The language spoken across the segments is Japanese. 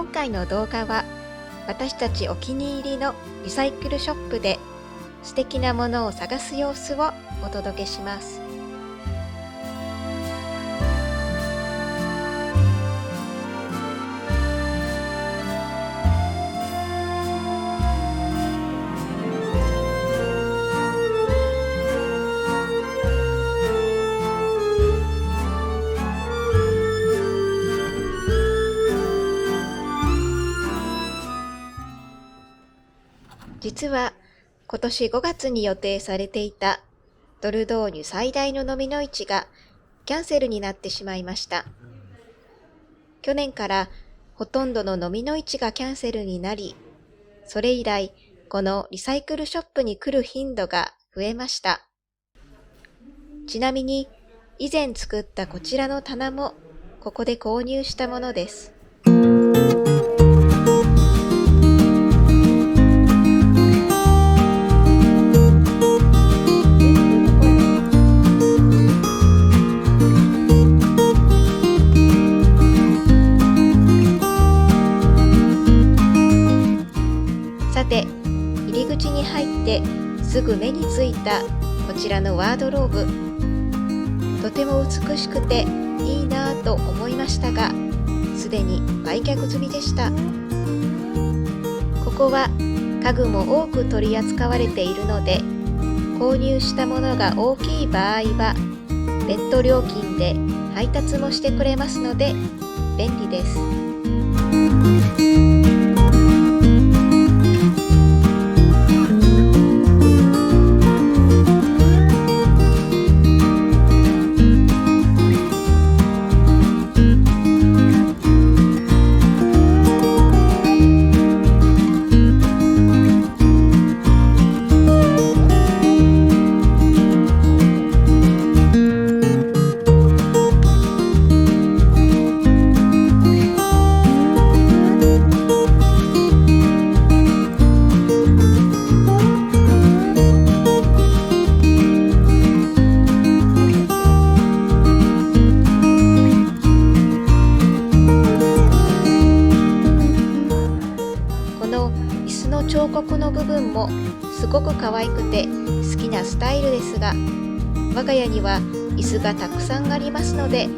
今回の動画は私たちお気に入りのリサイクルショップで素敵なものを探す様子をお届けします。実は今年5月に予定されていたドルドーニュ最大の飲みの市がキャンセルになってしまいました。去年からほとんどの飲みの市がキャンセルになり、それ以来このリサイクルショップに来る頻度が増えました。ちなみに以前作ったこちらの棚もここで購入したものです。さて、入り口に入ってすぐ目についたこちらのワードローブ。とても美しくていいなぁと思いましたが、すでに売却済みでした。ここは家具も多く取り扱われているので、購入したものが大きい場合は別途料金で配達もしてくれますので便利です。彫刻の部分もすごく可愛くて好きなスタイルですが、我が家には椅子がたくさんありますので、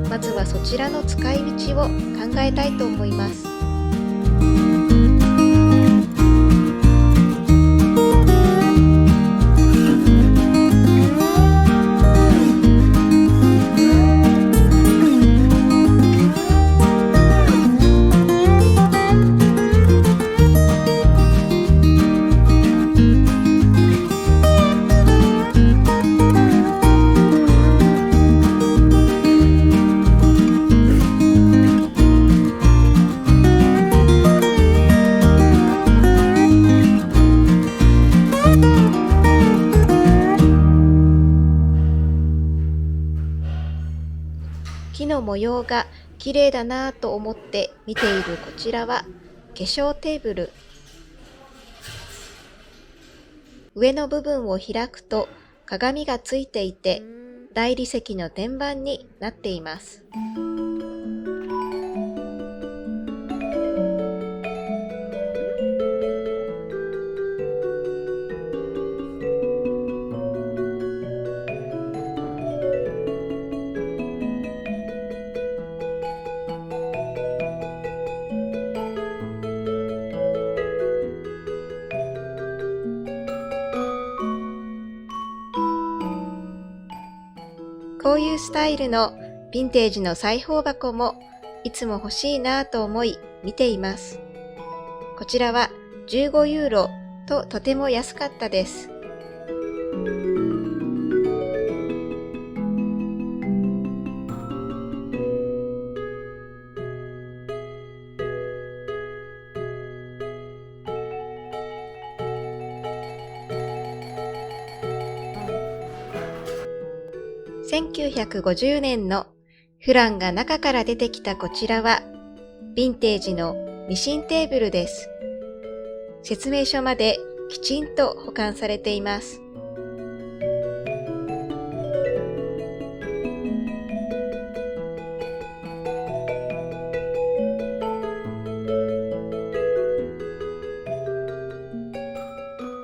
まずはそちらの使い道を考えたいと思います。木の模様が綺麗だなぁと思って見ているこちらは化粧テーブル。上の部分を開くと鏡がついていて大理石の天板になっています。こういうスタイルのヴィンテージの裁縫箱もいつも欲しいなぁと思い見ています。こちらは15ユーロととても安かったです。1950年のフランが中から出てきたこちらはヴィンテージのミシンテーブルです。説明書まできちんと保管されています。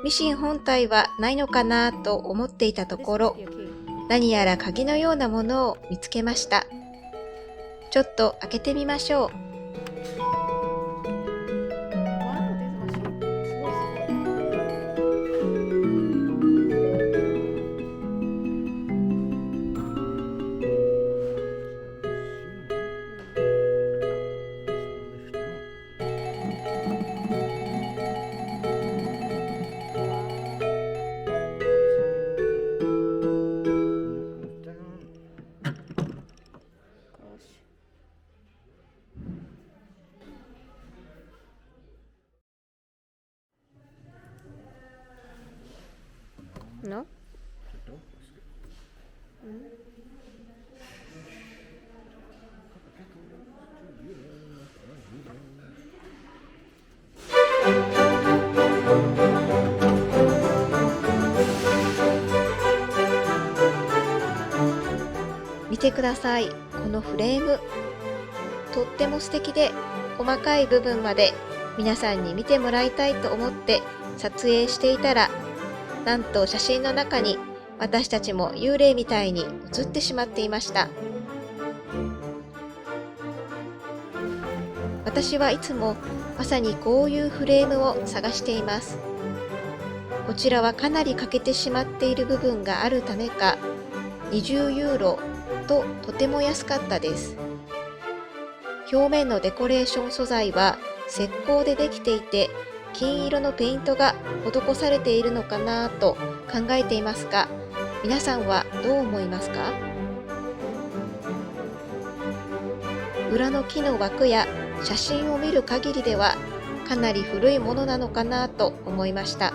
ミシン本体はないのかなと思っていたところ、何やら鍵のようなものを見つけました。ちょっと開けてみましょう。No? 見てください、このフレーム。とっても素敵で、細かい部分まで皆さんに見てもらいたいと思って撮影していたら、なんと写真の中に私たちも幽霊みたいに映ってしまっていました。私はいつもまさにこういうフレームを探しています。こちらはかなり欠けてしまっている部分があるためか、20ユーロととても安かったです。表面のデコレーション素材は石膏でできていて、金色のペイントが施されているのかなと考えていますが、皆さんはどう思いますか？裏の木の枠や写真を見る限りではかなり古いものなのかなと思いました。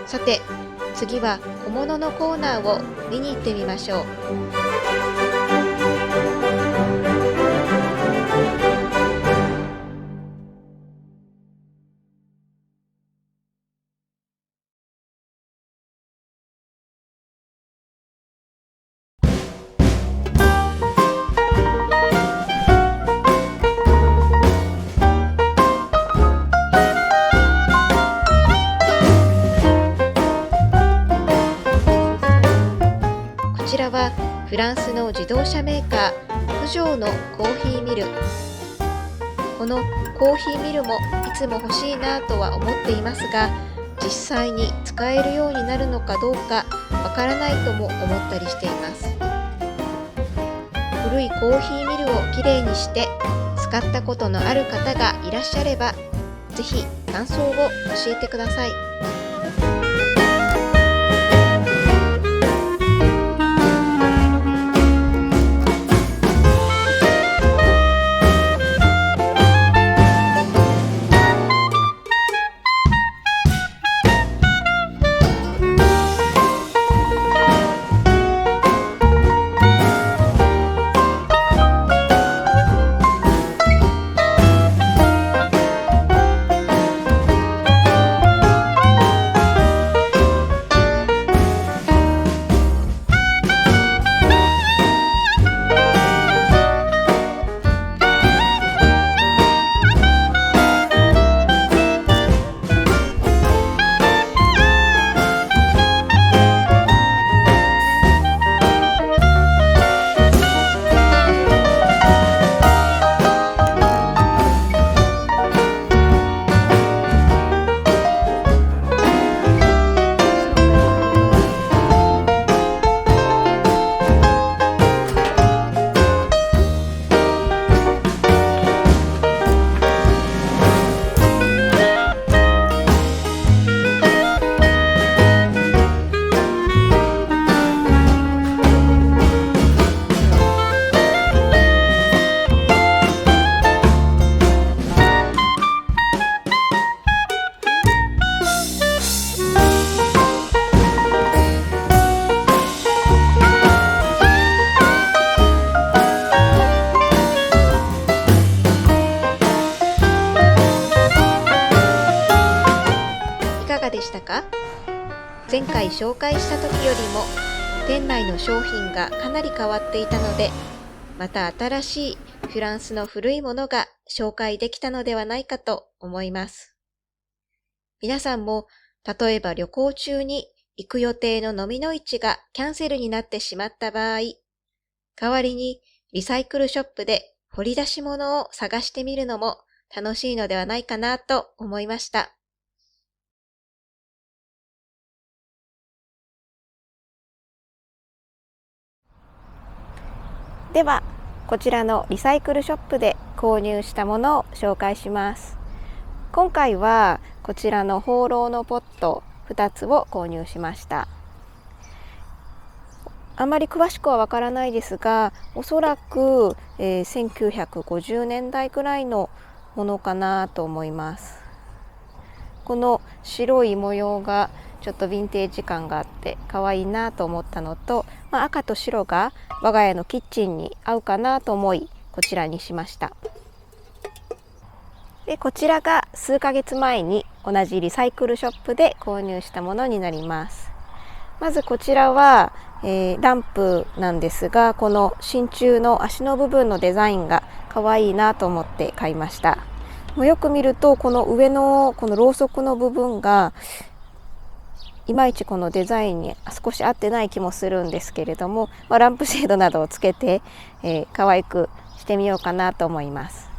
さて、次は小物のコーナーを見に行ってみましょう。こちらはフランスの自動車メーカープジョーのコーヒーミル。このコーヒーミルもいつも欲しいなとは思っていますが、実際に使えるようになるのかどうかわからないとも思ったりしています。古いコーヒーミルをきれいにして使ったことのある方がいらっしゃれば、ぜひ感想を教えてください。したか？前回紹介した時よりも店内の商品がかなり変わっていたので、また新しいフランスの古いものが紹介できたのではないかと思います。皆さんも例えば旅行中に行く予定の飲みの市がキャンセルになってしまった場合、代わりにリサイクルショップで掘り出し物を探してみるのも楽しいのではないかなと思いました。では、こちらのリサイクルショップで購入したものを紹介します。今回はこちらのホーローのポット2つを購入しました。あまり詳しくはわからないですが、おそらく、1950年代くらいのものかなと思います。この白い模様がちょっとヴィンテージ感があって可愛いなと思ったのと、赤と白が我が家のキッチンに合うかなと思いこちらにしました。でこちらが数ヶ月前に同じリサイクルショップで購入したものになります。まずこちらは、ランプなんですが、この真鍮の足の部分のデザインが可愛いなと思って買いました。よく見るとこの上のこのろうそくの部分がいまいちこのデザインに少し合ってない気もするんですけれども、ランプシェードなどをつけて、可愛くしてみようかなと思います。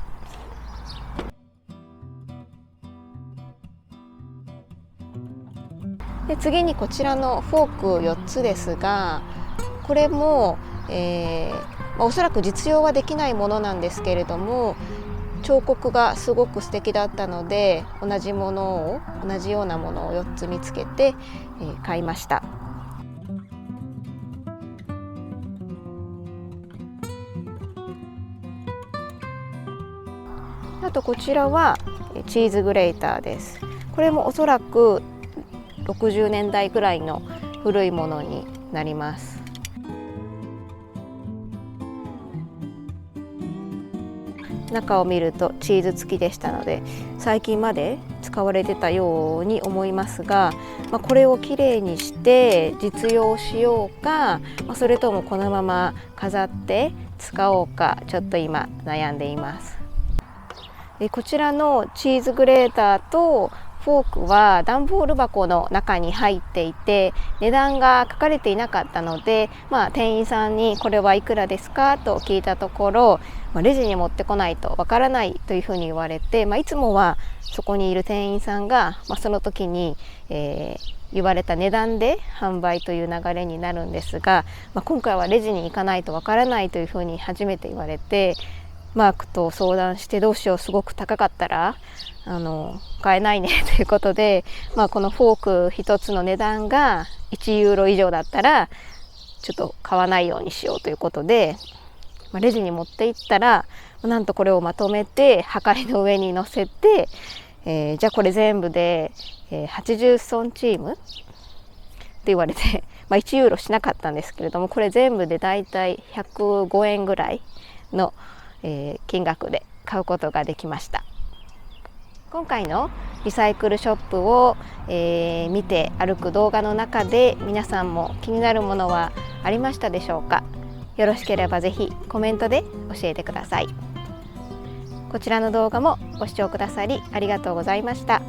で次にこちらのフォーク4つですが、これも、おそらく実用はできないものなんですけれども、彫刻がすごく素敵だったので同じようなものを4つ見つけて、買いました。あとこちらはチーズグレーターです。これもおそらく60年代ぐらいの古いものになります。中を見るとチーズ付きでしたので、最近まで使われてたように思いますが、これをきれいにして実用しようか、それともこのまま飾って使おうか、ちょっと今悩んでいます。こちらのチーズグレーターとフォークは段ボール箱の中に入っていて、値段が書かれていなかったので、店員さんにこれはいくらですかと聞いたところ、レジに持ってこないとわからないというふうに言われて、いつもはそこにいる店員さんが、その時に、言われた値段で販売という流れになるんですが、今回はレジに行かないとわからないというふうに初めて言われて、マークと相談して、どうしよう、すごく高かったら買えないねということで、このフォーク一つの値段が1ユーロ以上だったらちょっと買わないようにしようということで、レジに持って行ったら、なんとこれをまとめてはかりの上に乗せて、じゃあこれ全部で、80ソンチームって言われて、1ユーロしなかったんですけれども、これ全部でだいたい105円ぐらいの、金額で買うことができました。今回のリサイクルショップを、見て歩く動画の中で、皆さんも気になるものはありましたでしょうか？よろしければぜひコメントで教えてください。こちらの動画もご視聴くださりありがとうございました。